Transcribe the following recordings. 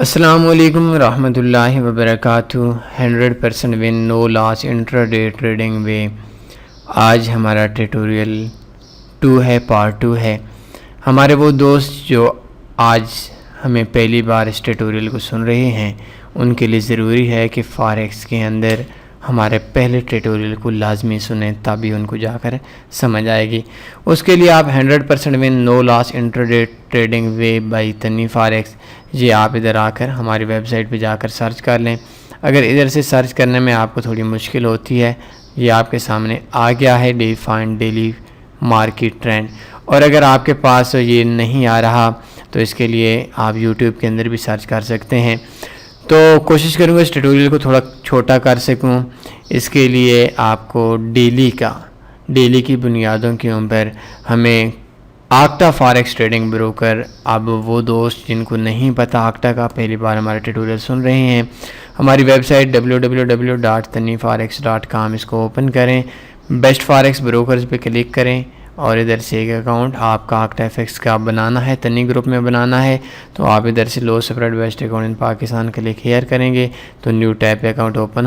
अस्सलाम वालेकुम रहमतुल्लाहि व बरकातुहू। 100% win no loss intraday trading way. आज हमारा ट्यूटोरियल 2 है, पार्ट 2 है। हमारे वो दोस्त जो आज हमें पहली बार इस ट्यूटोरियल को सुन रहे हैं उनके लिए ज़रूरी है कि फॉरेक्स के अंदर हमारे पहले ट्यूटोरियल को लाजमी सुने, तभी उनको जाकर समझ आएगी। उसके लिए आप 100% win no loss intraday trading way by Tanni forex, ये आप इधर आकर हमारी वेबसाइट पे जाकर सर्च कर लें। अगर इधर से सर्च करने में आपको थोड़ी मुश्किल होती है, ये आपके सामने आ गया है डिफाइंड डेली मार्केट ट्रेंड। और अगर आपके पास ये नहीं आ रहा तो इसके लिए आप यूट्यूब के अंदर भी सर्च कर सकते हैं। तो कोशिश करूँगा इस ट्यूटोरियल को थोड़ा छोटा कर सकूँ। इसके लिए आपको डेली की बुनियादों के ऊपर हमें आक्टा फॉरेक्स ट्रेडिंग ब्रोकर, अब वो दोस्त जिनको नहीं पता आक्टा का, पहली बार हमारा ट्यूटोरियल सुन रहे हैं, हमारी वेबसाइट www.tanniforex.com इसको ओपन करें, बेस्ट फॉरेक्स ब्रोकर्स पे क्लिक करें और इधर से एक अकाउंट आपका आक्टा एफएक्स का बनाना है, तन्नी ग्रुप में बनाना है। तो आप इधर से low separate best account in Pakistan click here करेंगे तो न्यू टैब पे अकाउंट ओपन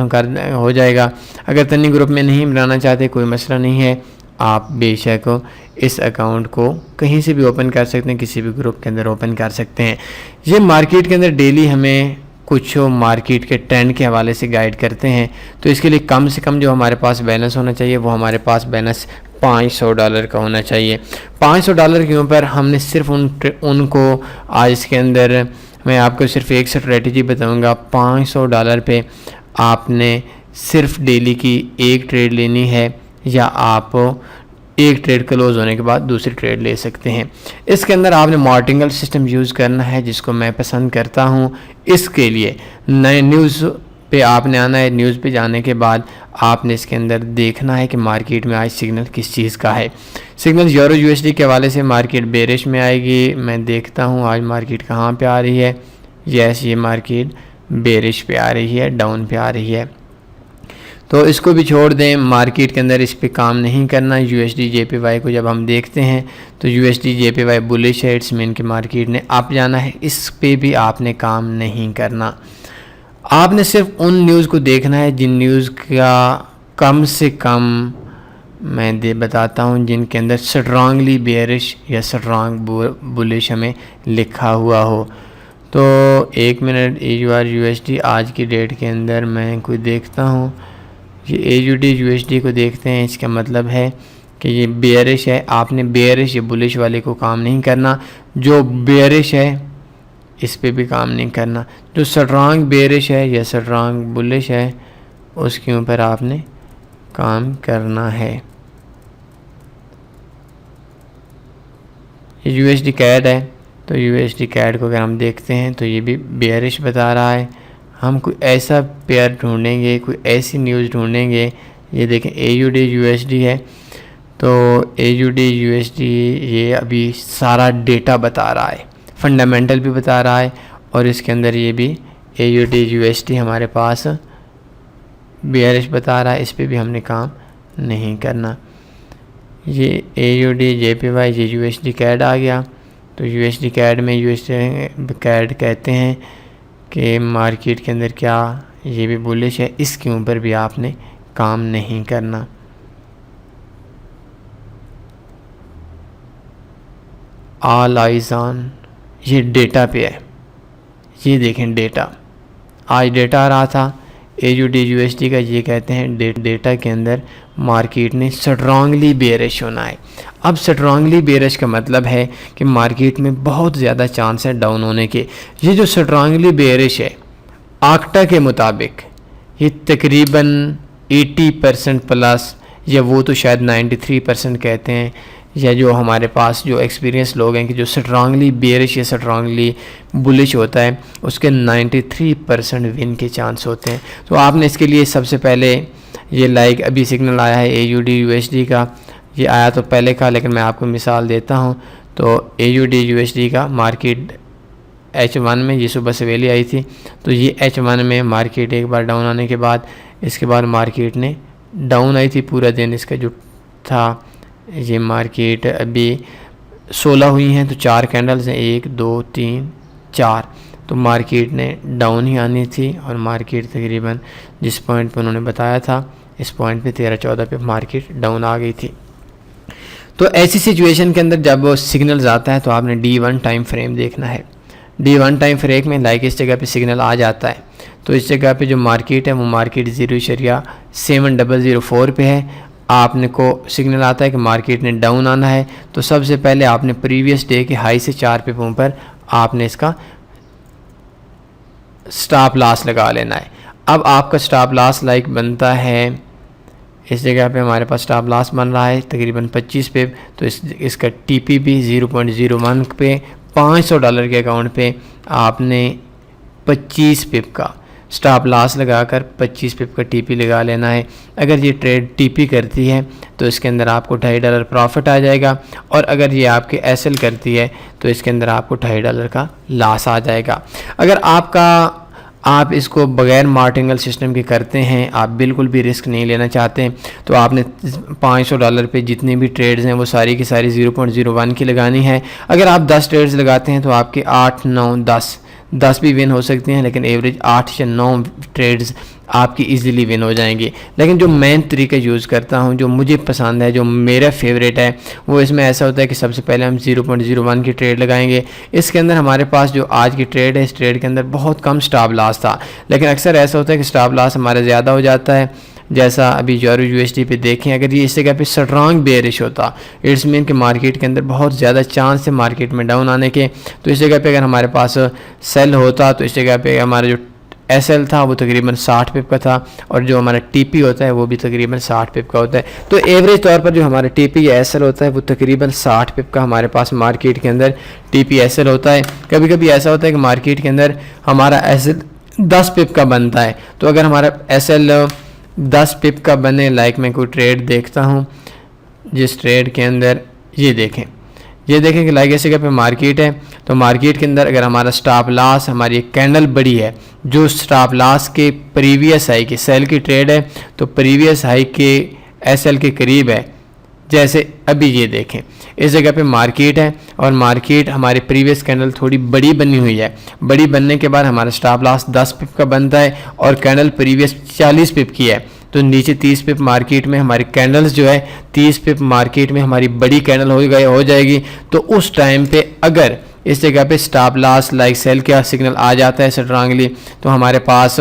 हो जाएगा। अगर तन्नी ग्रुप में नहीं बनाना चाहते कोई मसला नहीं है, आप बेशक इस अकाउंट को कहीं से भी ओपन कर सकते हैं, किसी भी ग्रुप के अंदर ओपन कर सकते हैं। ये मार्केट के अंदर डेली हमें कुछ मार्केट के ट्रेंड के हवाले से गाइड करते हैं। तो इसके लिए कम से कम जो हमारे पास बैलेंस होना चाहिए वो हमारे पास बैलेंस $500 का होना चाहिए। $500 के ऊपर हमने सिर्फ उनको आज इसके अंदर मैं आपको सिर्फ एक स्ट्रेटजी बताऊंगा। $500 पे आपने सिर्फ डेली की एक ट्रेड लेनी है, या आप एक ट्रेड क्लोज होने के बाद दूसरी ट्रेड ले सकते हैं। इसके अंदर आपने मार्टिंगल सिस्टम यूज़ करना है, जिसको मैं पसंद करता हूं। इसके लिए नए न्यूज़ पे आपने आना है। न्यूज़ पे जाने के बाद आपने इसके अंदर देखना है कि मार्केट में आज सिग्नल किस चीज़ का है। सिग्नल यूरो यूएसडी के हवाले से मार्केट बेरिश में आएगी। मैं देखता हूँ आज मार्केट कहाँ पे आ रही है। यस, ये मार्केट बेरिश पे आ रही है, डाउन पे आ रही है। तो इसको भी छोड़ दें, मार्केट के अंदर इस पे काम नहीं करना। यूएसडी जेपीवाई को जब हम देखते हैं तो यूएसडी जेपीवाई बुलिश है, इट्स मीन कि मार्केट ने अप जाना है। इस पे भी आपने काम नहीं करना। आपने सिर्फ उन न्यूज़ को देखना है जिन न्यूज़ का कम से कम मैं बताता हूँ जिनके अंदर स्ट्रांगली बेयरिश या स्ट्रांग बुलिश हमें लिखा हुआ हो। तो एक मिनट, यूएसडी आज की डेट के अंदर मैं कोई देखता हूँ, ये एयूडी यूएसडी को देखते हैं। इसका मतलब है कि ये बेयरिश है। आपने बेयरिश या बुलिश वाले को काम नहीं करना। जो बेयरिश है इस पे भी काम नहीं करना। जो स्ट्रांग बेयरिश है या स्ट्रांग बुलिश है उसके ऊपर आपने काम करना है। ये यूएसडी कैड है, तो यूएसडी कैड को अगर हम देखते हैं तो ये भी बेयरिश बता रहा है। हम कोई ऐसा पेयर ढूंढेंगे, कोई ऐसी न्यूज़ ढूंढेंगे। ये देखें एयूडी यूएसडी है, तो एयूडी यूएसडी ये अभी सारा डेटा बता रहा है, फंडामेंटल भी बता रहा है। और इसके अंदर ये भी एयूडी यूएसडी हमारे पास बेयरिश बता रहा है, इस पे भी हमने काम नहीं करना। ये एयूडी जेपीवाई ये यूएसडी कैड आ गया। तो यूएसडी कैड में यूएसडी कैड कहते हैं कि मार्केट के अंदर क्या ये भी बुलिश है, इसके ऊपर भी आपने काम नहीं करना। ऑल आइज ऑन ये डेटा पे है। ये देखें डेटा, आज डेटा आ रहा था एयूडी यूएसडी का। ये कहते हैं डेटा के अंदर मार्केट ने स्ट्रांगली बेयरिश होना है। अब स्ट्रांगली बेयरिश का मतलब है कि मार्केट में बहुत ज़्यादा चांस है डाउन होने के। ये जो स्ट्रांगली बेयरिश है आक्टा के मुताबिक ये तकरीबन 80% प्लस, या वो तो शायद 93% कहते हैं, या जो हमारे पास जो एक्सपीरियंस लोग हैं कि जो स्ट्रांगली बेयरिश या स्ट्रांगली बुलिश होता है उसके 93% विन के चांस होते हैं। तो आपने इसके लिए सबसे पहले ये लाइक अभी सिग्नल आया है एयूडी यूएसडी का, ये आया तो पहले का, लेकिन मैं आपको मिसाल देता हूँ। तो एयूडी यूएसडी का मार्केट H1 में ये सुबह सवेली आई थी, तो ये H1 में मार्केट एक बार डाउन आने के बाद इसके बाद मार्केट ने डाउन आई थी पूरा दिन। इसका जो था ये मार्केट अभी 16 हुई हैं तो 4 कैंडल्स हैं, 1 2 3 4। तो मार्केट ने डाउन ही आनी थी और मार्केट तकरीबन जिस पॉइंट पर उन्होंने बताया था इस पॉइंट पे 13-14 पे मार्केट डाउन आ गई थी। तो ऐसी सिचुएशन के अंदर जब वो सिग्नल्स आता है तो आपने D1 टाइम फ्रेम देखना है। D1 टाइम फ्रेम में लाइक इस जगह पे सिग्नल आ जाता है तो इस जगह पे जो मार्केट है वो मार्केट 0.7004 पे है। आपने को सिग्नल आता है कि मार्केट ने डाउन आना है तो सबसे पहले आपने प्रीवियस डे के हाई से 4 पिपों पर आपने इसका स्टॉप लॉस लगा लेना है। अब आपका स्टॉप लॉस लाइक बनता है, इस जगह पे हमारे पास स्टॉप लॉस बन रहा है तकरीबन 25 पिप, तो इसका TP भी 0.01 पे $500 के अकाउंट पे आपने 25 पिप का स्टॉप लॉस लगाकर 25 पिप का TP लगा लेना है। अगर ये ट्रेड TP करती है तो इसके अंदर आपको $2.5 प्रॉफिट आ जाएगा और अगर ये आपके SL करती है तो इसके अंदर आपको $2.5 का लॉस आ जाएगा। अगर आप इसको बगैर मार्टिंगल सिस्टम के करते हैं, आप बिल्कुल भी रिस्क नहीं लेना चाहते तो आपने $500 पे जितनी भी ट्रेड्स हैं वो सारी की सारी 0.01 की लगानी है। अगर आप 10 ट्रेड्स लगाते हैं तो आपके 8, 9, 10 भी विन हो सकती हैं, लेकिन एवरेज 8 या 9 ट्रेड्स आपकी इजीली विन हो जाएंगी। लेकिन जो मैं तरीका यूज़ करता हूं, जो मुझे पसंद है, जो मेरा फेवरेट है, वो इसमें ऐसा होता है कि सबसे पहले हम 0.01 की ट्रेड लगाएंगे। इसके अंदर हमारे पास जो आज की ट्रेड है, इस ट्रेड के अंदर बहुत कम स्टॉप लॉस था, लेकिन अक्सर ऐसा होता है कि स्टॉप लॉस हमारा ज़्यादा हो जाता है। जैसा अभी यूरो USD पे देखें, अगर ये इस जगह पे स्ट्रांग बेयरिश होता, इट्स मीन कि मार्केट के अंदर बहुत ज़्यादा चांस है मार्केट में डाउन आने के, तो इस जगह पे अगर हमारे पास सेल होता तो इस जगह पे हमारा जो SL था वो तकरीबन 60 पिप का था और जो हमारा TP होता है वो भी तकरीबन 60 पिप का होता है। तो एवरेज तौर पर जो हमारा TP या SL होता है वो तकरीबन 60 पिप का हमारे पास मार्केट के अंदर TP SL होता है। कभी कभी ऐसा होता है कि मार्केट के अंदर हमारा SL 10 पिप का बनता है, तो अगर हमारा SL 10 पिप का बने, लाइक मैं कोई ट्रेड देखता हूँ जिस ट्रेड के अंदर ये देखें कि लाइक इस जगह पे मार्केट है, तो मार्केट के अंदर अगर हमारा स्टॉप लॉस, हमारी एक कैंडल बड़ी है जो स्टॉप लॉस के प्रीवियस हाई की सेल की ट्रेड है तो प्रीवियस हाई के SL के करीब है। जैसे अभी ये देखें इस जगह पे मार्केट है और मार्केट हमारे प्रीवियस कैंडल थोड़ी बड़ी बनी हुई है, बड़ी बनने के बाद हमारा स्टॉप लॉस 10 पिप का बनता है और कैंडल प्रीवियस 40 पिप की है, तो नीचे 30 पिप मार्केट में हमारी कैंडल्स जो है 30 पिप मार्केट में हमारी बड़ी कैंडल हो जाएगी। तो उस टाइम पे अगर इस जगह पे स्टॉप लॉस लाइक सेल का सिग्नल आ जाता है स्ट्रांगली, तो हमारे पास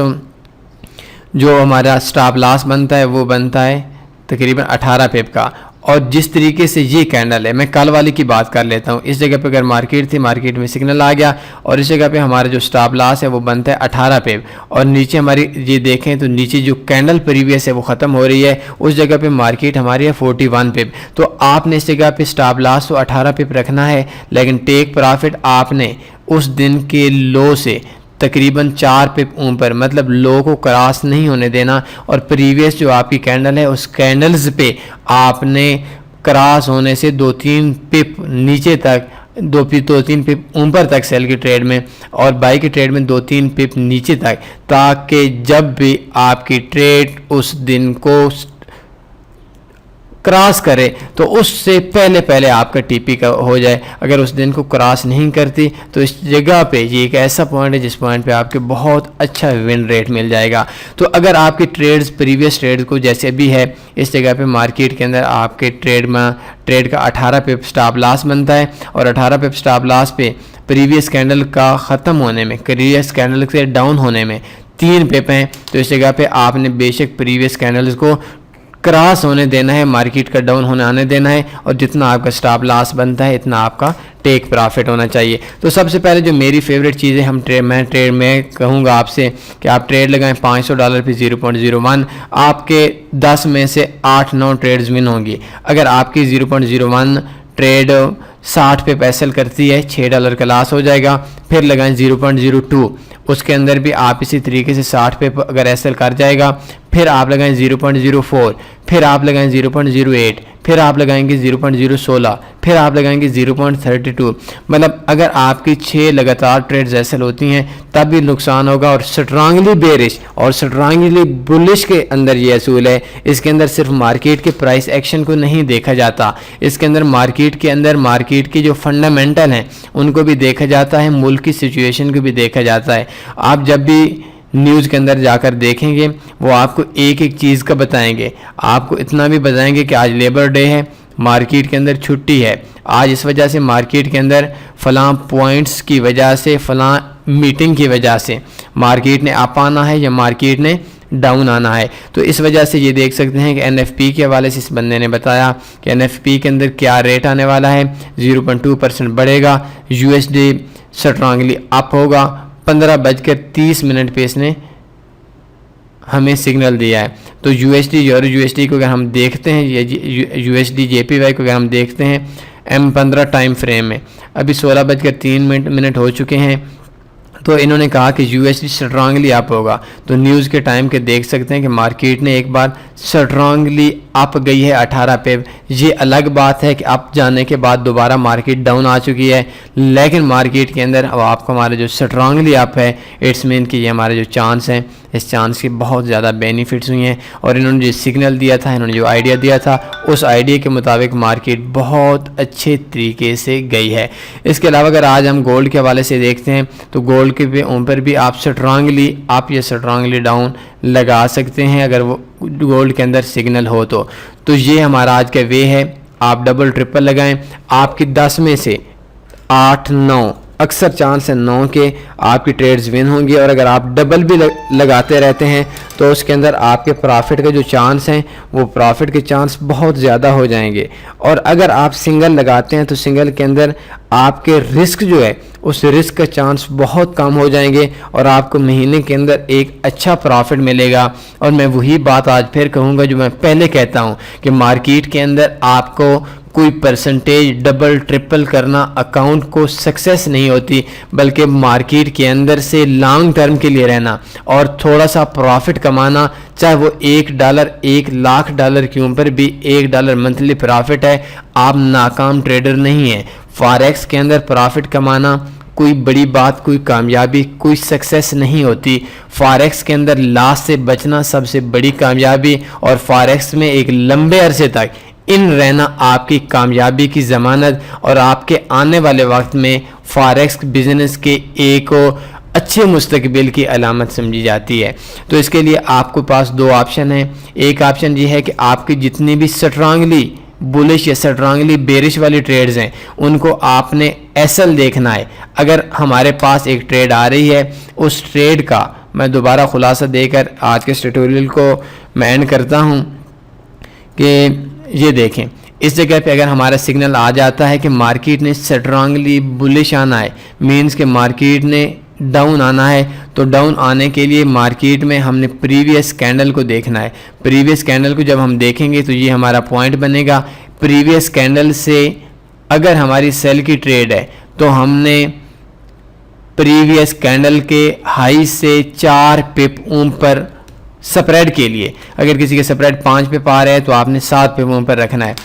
जो हमारा स्टॉप लॉस बनता है वो बनता है तकरीबन 18 पिप का। और जिस तरीके से ये कैंडल है, मैं कल वाली की बात कर लेता हूँ, इस जगह पे अगर मार्केट थी, मार्केट में सिग्नल आ गया और इस जगह पे हमारा जो स्टॉप लॉस है वो बनता है 18 पिप और नीचे हमारी ये देखें तो नीचे जो कैंडल प्रीवियस है वो ख़त्म हो रही है, उस जगह पे मार्केट हमारी है 41 पिप। तो आपने इस जगह पे स्टॉप लॉस तो 18 पिप रखना है, लेकिन टेक प्रॉफिट आपने उस दिन के लो से तकरीबन 4 पिप ऊपर, मतलब लो को क्रॉस नहीं होने देना और प्रीवियस जो आपकी कैंडल है उस कैंडल्स पे आपने क्रॉस होने से 2-3 पिप नीचे तक, 2-3 पिप ऊपर तक सेल की ट्रेड में और बाई की ट्रेड में 2-3 पिप नीचे तक, ताकि जब भी आपकी ट्रेड उस दिन को क्रॉस करे तो उससे पहले आपका TP का हो जाए। अगर उस दिन को क्रॉस नहीं करती तो इस जगह पे ये एक ऐसा पॉइंट है जिस पॉइंट पे आपके बहुत अच्छा विन रेट मिल जाएगा। तो अगर आपकी ट्रेड्स प्रीवियस ट्रेड्स को जैसे भी है, इस जगह पे मार्केट के अंदर आपके ट्रेड का 18 पिप स्टॉप लॉस बनता है और 18 पिप स्टॉप लॉस पे प्रीवियस कैंडल का ख़त्म होने में, प्रीवियस कैंडल से डाउन होने में 3 पिप हैं, तो इस जगह पे आपने बेशक प्रीवियस कैंडल्स को क्रॉस होने देना है, मार्केट का डाउन होने आने देना है और जितना आपका स्टॉप लॉस बनता है इतना आपका टेक प्रॉफिट होना चाहिए। तो सबसे पहले जो मेरी फेवरेट चीज़ है, मैं कहूँगा आपसे कि आप ट्रेड लगाएं $500 पे 0.01, आपके 10 में से 8-9 ट्रेड्स विन होंगी। अगर आपकी 0.01 ट्रेड 60 पे पैसल करती है, $6 का लॉस हो जाएगा। फिर लगाएं 0.02, उसके अंदर भी आप इसी तरीके से 60 पे अगर एसएल कर जाएगा, फिर आप लगाएं 0.04, फिर आप लगाएं 0.08, फिर आप लगाएंगे 0.016, फिर आप लगाएंगे 0.32। मतलब अगर आपकी 6 लगातार ट्रेड्स ऐसे होती हैं तब भी नुकसान होगा। और स्ट्रांगली बेरिश और स्ट्रांगली बुलिश के अंदर ये असूल है, इसके अंदर सिर्फ मार्केट के प्राइस एक्शन को नहीं देखा जाता, इसके अंदर मार्केट के अंदर मार्केट के जो फंडामेंटल हैं उनको भी देखा जाता है, मुल्क की सिचुएशन को भी देखा जाता है। आप जब भी न्यूज़ के अंदर जाकर देखेंगे वो आपको एक एक चीज़ का बताएंगे, आपको इतना भी बताएंगे कि आज लेबर डे है, मार्केट के अंदर छुट्टी है, आज इस वजह से मार्केट के अंदर फ़लाँ पॉइंट्स की वजह से, फ़लाँ मीटिंग की वजह से मार्केट ने अप आना है या मार्केट ने डाउन आना है। तो इस वजह से ये देख सकते हैं कि एनएफपी के हवाले से इस बंदे ने बताया कि एनएफपी के अंदर क्या रेट आने वाला है, 0.2% बढ़ेगा, यूएसडी स्ट्रांगली अप होगा। 15:30 पे इसने हमें सिग्नल दिया है। तो यूएसडी यूरो यूएसडी को अगर हम देखते हैं, यूएसडी जेपीवाई को अगर हम देखते हैं M15 टाइम फ्रेम में, अभी 16:03 हो चुके हैं, तो इन्होंने कहा कि यूएसडी स्ट्रांगली अप होगा। तो न्यूज़ के टाइम के देख सकते हैं कि मार्केट ने एक बार स्ट्रांगली अप गई है 18 पे। ये अलग बात है कि अप जाने के बाद दोबारा मार्केट डाउन आ चुकी है, लेकिन मार्केट के अंदर अब आपको हमारा जो स्ट्रांगली अप है, इट्स मीन कि ये हमारे जो चांस हैं, इस चांस के बहुत ज़्यादा बेनिफिट्स हुई हैं। और इन्होंने जो सिग्नल दिया था, इन्होंने जो आइडिया दिया था, उस आइडिया के मुताबिक मार्केट बहुत अच्छे तरीके से गई है। इसके अलावा अगर आज हम गोल्ड के हवाले से देखते हैं तो गोल्ड के ऊपर भी आप स्ट्रांगली अप या स्ट्रांगली डाउन लगा सकते हैं अगर वो गोल्ड के अंदर सिग्नल हो तो ये हमारा आज का वे है। आप डबल ट्रिपल लगाएं, आपकी 10 में से 8-9 अक्सर चांस है 9 के आपकी ट्रेड्स विन होंगी। और अगर आप डबल भी लगाते रहते हैं तो उसके अंदर आपके प्रॉफिट के जो चांस हैं वो प्रॉफिट के चांस बहुत ज़्यादा हो जाएंगे। और अगर आप सिंगल लगाते हैं तो सिंगल के अंदर आपके रिस्क जो है उस रिस्क का चांस बहुत कम हो जाएंगे और आपको महीने के अंदर एक अच्छा प्रॉफिट मिलेगा। और मैं वही बात आज फिर कहूँगा जो मैं पहले कहता हूँ कि मार्केट के अंदर आपको कोई परसेंटेज डबल ट्रिपल करना अकाउंट को सक्सेस नहीं होती, बल्कि मार्केट के अंदर से लॉन्ग टर्म के लिए रहना और थोड़ा सा प्रॉफिट कमाना, चाहे वो $1 $1,00,000 के ऊपर भी $1 मंथली प्रॉफिट है, आप नाकाम ट्रेडर नहीं हैं। फॉरेक्स के अंदर प्रॉफिट कमाना कोई बड़ी बात, कोई कामयाबी, कोई सक्सेस नहीं होती। फॉरेक्स के अंदर लॉस से बचना सबसे बड़ी कामयाबी और फॉरेक्स में एक लंबे अरसे तक इन रहना आपकी कामयाबी की ज़मानत और आपके आने वाले वक्त में फॉरेक्स बिजनेस के एक अच्छे मुस्तकबिल की अलामत समझी जाती है। तो इसके लिए आपके पास 2 ऑप्शन हैं। एक ऑप्शन ये है कि आपकी जितनी भी स्ट्रांगली बुलिश या स्ट्रांगली बेरिश वाली ट्रेड्स हैं उनको आपने एसएल देखना है। अगर हमारे पास एक ट्रेड आ रही है, उस ट्रेड का मैं दोबारा खुलासा देकर आज के इस ट्यूटोरियल को मैं एंड करता हूँ कि ये देखें, इस जगह पे अगर हमारा सिग्नल आ जाता है कि मार्केट ने स्ट्रांगली बुलिश आना है, मींस कि मार्केट ने डाउन आना है, तो डाउन आने के लिए मार्केट में हमने प्रीवियस कैंडल को देखना है। प्रीवियस कैंडल को जब हम देखेंगे तो ये हमारा पॉइंट बनेगा। प्रीवियस कैंडल से अगर हमारी सेल की ट्रेड है तो हमने प्रीवियस कैंडल के हाई से 4 पिप ऊपर स्प्रेड के लिए, अगर किसी के स्प्रेड 5 पिप आ रहा है तो आपने 7 पिप ऊपर रखना है।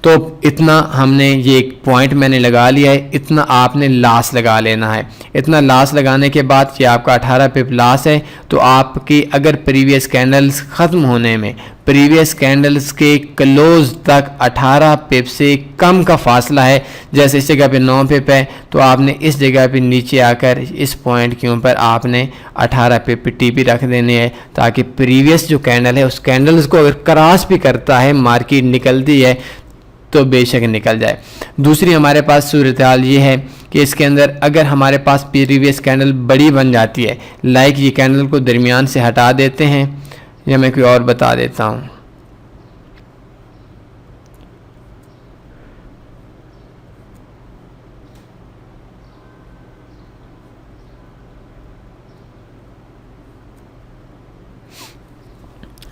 तो इतना हमने ये एक पॉइंट मैंने लगा लिया है, इतना आपने लॉस लगा लेना है। इतना लॉस लगाने के बाद ये आपका 18 पिप लॉस है, तो आपकी अगर प्रीवियस कैंडल्स ख़त्म होने में प्रीवियस कैंडल्स के क्लोज तक 18 पिप से कम का फासला है, जैसे इस जगह पे 9 पिप है, तो आपने इस जगह पे नीचे आकर इस पॉइंट के ऊपर आपने 18 पिप टीपी रख देने हैं, ताकि प्रीवियस जो कैंडल है उस कैंडल्स को अगर क्रॉस भी करता है, मार्केट निकलती है तो बेशक निकल जाए। दूसरी हमारे पास सूरत हाल ये है कि इसके अंदर अगर हमारे पास प्रीवियस कैंडल बड़ी बन जाती है, लाइक ये कैंडल को दरमियान से हटा देते हैं, या मैं कोई और बता देता हूँ।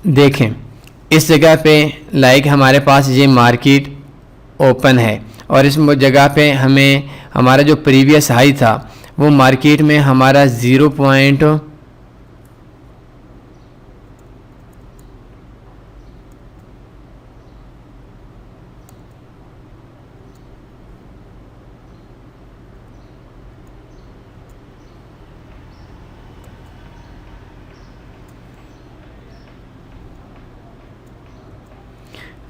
देखें इस जगह पे लाइक हमारे पास ये मार्केट ओपन है और इस जगह पे हमें हमारा जो प्रीवियस हाई था वो मार्केट में हमारा 0.0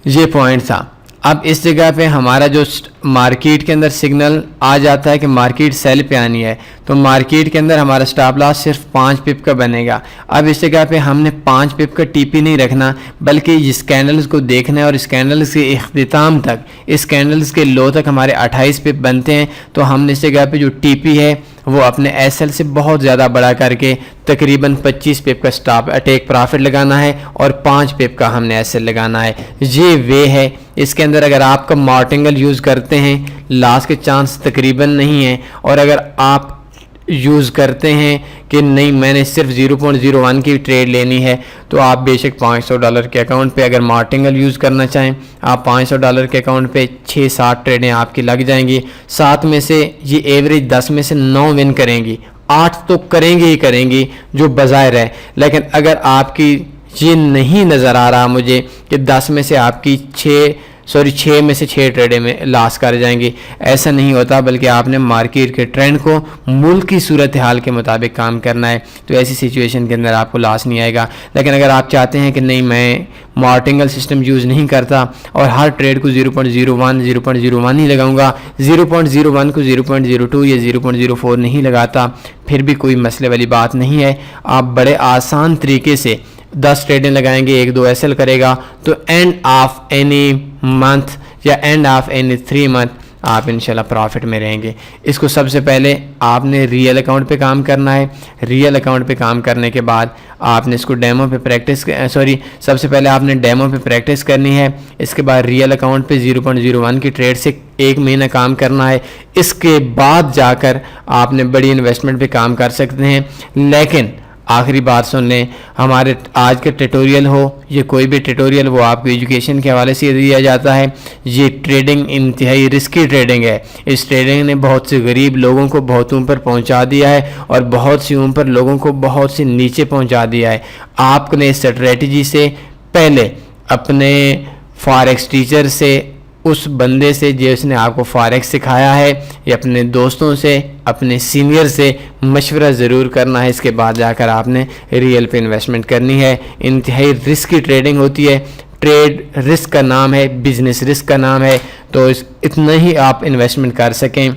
ये पॉइंट था। अब इस जगह पे हमारा जो मार्केट के अंदर सिग्नल आ जाता है कि मार्केट सेल पे आनी है, तो मार्केट के अंदर हमारा स्टॉप लॉस सिर्फ 5 पिप का बनेगा। अब इस जगह पे हमने 5 पिप का टीपी नहीं रखना, बल्कि इस कैंडल्स को देखना है और इस कैंडल्स के इख्तिताम तक, इस कैंडल्स के लो तक हमारे 28 पिप बनते हैं, तो हमने इस जगह पे जो टीपी है वो अपने एसएल से बहुत ज़्यादा बड़ा करके तकरीबन 25 पिप का स्टॉप टेक प्रॉफिट लगाना है और 5 पिप का हमने एसएल लगाना है। ये वे है। इसके अंदर अगर आपका मार्टिंगल यूज़ करते हैं, लॉस के चांस तकरीबन नहीं है, और अगर आप यूज़ करते हैं कि नहीं मैंने सिर्फ 0.01 की ट्रेड लेनी है, तो आप बेशक $500 के अकाउंट पे अगर मार्टिंगल यूज़ करना चाहें, आप $500 के अकाउंट पे 6-7 ट्रेडें आपकी लग जाएंगी। 7 में से ये एवरेज 10 में से 9 विन करेंगी, 8 तो करेंगी ही करेंगी जो बाज़ाहिर है। लेकिन अगर आपकी ये नहीं नज़र आ रहा मुझे कि 10 में से आपकी 6 में से 6 ट्रेडें में लॉस कर जाएंगी, ऐसा नहीं होता, बल्कि आपने मार्केट के ट्रेंड को मुल्क की सूरत हाल के मुताबिक काम करना है, तो ऐसी सिचुएशन के अंदर आपको लॉस नहीं आएगा। लेकिन अगर आप चाहते हैं कि नहीं मैं मार्टिंगल सिस्टम यूज़ नहीं करता और हर ट्रेड को 0.01 ही लगाऊंगा, 0.01 को 0.02 या 0.04 नहीं लगाता, फिर भी कोई मसले वाली बात नहीं है। आप बड़े आसान तरीके से 10 ट्रेडें लगाएंगे, 1-2 एसएल करेगा, तो एंड ऑफ एनी मंथ या एंड ऑफ एनी 3 मंथ आप इंशाल्लाह प्रॉफिट में रहेंगे। इसको सबसे पहले आपने रियल अकाउंट पे काम करना है। रियल अकाउंट पे काम करने के बाद आपने इसको डेमो पे सबसे पहले आपने डेमो पे प्रैक्टिस करनी है। इसके बाद रियल अकाउंट पे 0.01 की ट्रेड से 1 महीना काम करना है। इसके बाद जाकर आपने बड़ी इन्वेस्टमेंट पे काम कर सकते हैं। लेकिन आखिरी बात सुन लें, हमारे आज के ट्यूटोरियल हो ये कोई भी ट्यूटोरियल, वो आपको एजुकेशन के हवाले से दिया जाता है। ये ट्रेडिंग इंतहाई रिस्की ट्रेडिंग है। इस ट्रेडिंग ने बहुत से गरीब लोगों को बहुत ऊपर पहुंचा दिया है और बहुत सी ऊपर लोगों को बहुत से नीचे पहुंचा दिया है। आपने स्ट्रेटजी से पहले अपने फॉरेक्स टीचर से, उस बंदे से जिसने आपको फॉरेक्स सिखाया है, या अपने दोस्तों से, अपने सीनियर से मशवरा ज़रूर करना है। इसके बाद जाकर आपने रियल पे इन्वेस्टमेंट करनी है। इंतहाई रिस्की ट्रेडिंग होती है। ट्रेड रिस्क का नाम है, बिजनेस रिस्क का नाम है। तो इतना ही आप इन्वेस्टमेंट कर सकें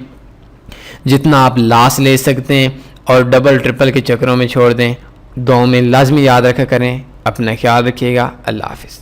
जितना आप लॉस ले सकते हैं, और डबल ट्रिपल के चक्करों में छोड़ दें। दुआ में लाजमी याद रखा करें। अपना ख्याल रखिएगा। अल्लाह हाफिज़।